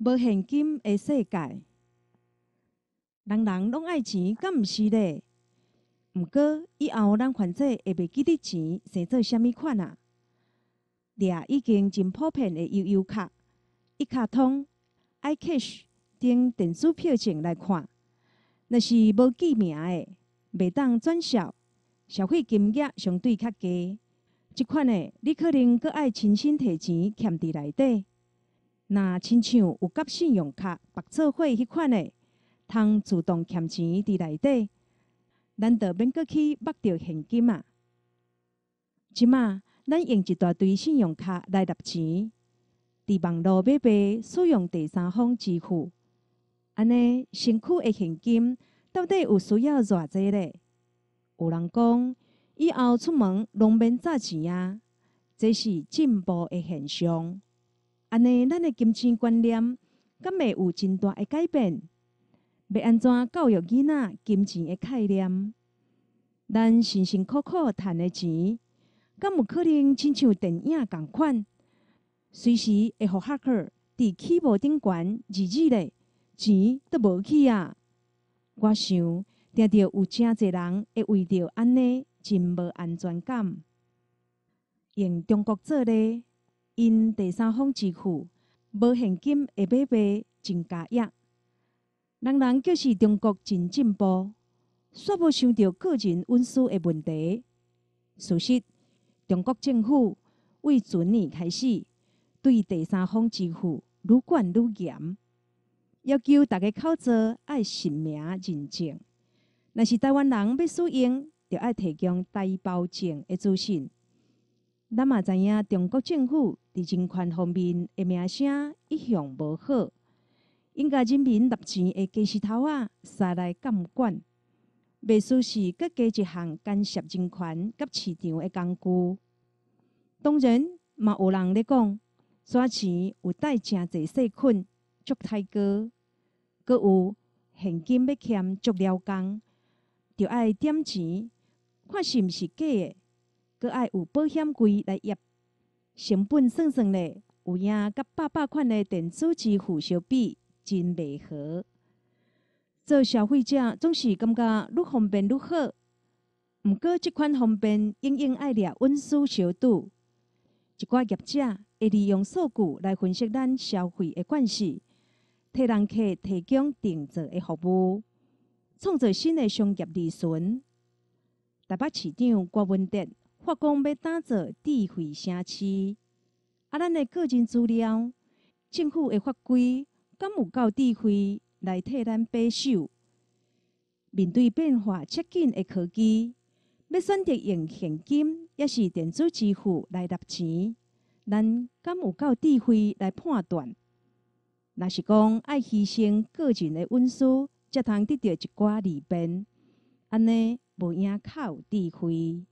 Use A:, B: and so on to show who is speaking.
A: 无现金的世界，人人拢爱钱，敢毋是咧？毋过以后咱患者会袂记得钱生做啥物款啊？掠已经真普遍的悠游卡、一卡通、iCash 等电子票证来看，若是无记名的，袂当转销，消费金额相对较低。即款的，你可能阁爱亲身摕钱欠伫内底。若亲像有甲信用卡绑做伙迄款的，通自动欠钱伫内底，咱就免阁去捌着现金啊。即马咱用一大堆信用卡来纳钱，伫网络买卖使用第三方支付，安尼身躯的现金到底有需要偌济咧？有人讲，以后出门拢免扎钱啊，这是进步的现象。安尼，咱的金钱观念敢会有真大的改变？要安怎教育囡仔金钱的概念？咱辛辛苦苦赚的钱，敢有可能亲像电影共款，随时会互黑客伫起步顶悬日咧，钱都无去啊！我想，定着有真侪人会为着安尼真无安全感。用中国做例，因第三方支付无现金的买卖真加压，人人就是中国真进步，煞无想到个人隐私的问题。事实，中国政府为前年开始对第三方支付愈管愈严，要求大家口罩爱实名认证。若是台湾人要使用，就要提供台胞证的资讯。咱嘛知影，中国政府伫人权方面的名声一向无好，应甲人民纳钱的鸡丝头仔撒来监管，袂输是搁加一项干涉人权甲市场的工具。当然，嘛有人咧讲，刷钱有带真侪细菌，足太高，搁有现金要欠足了工，就爱点钱，看是毋是假的。搁爱有保险柜来验，成本算算咧，有影甲百款的电子支付相比，真袂合。做消费者总是感觉愈方便愈好，毋过即款方便永远爱掠隐私小赌。一寡业者会利用数据来分析咱消费的惯势，替人客提供定做的服务，创造新的商业利润。台北市长郭文哲发讲要打造智慧城市，咱的个人资料，政府的法规敢有够智慧来替咱把守？面对变化切紧的科技，要选择用现金也是电子支付来纳钱，咱敢有够智慧来判断？若是讲爱牺牲个人的隐私，才通得到一寡利便，安尼无影较有智慧。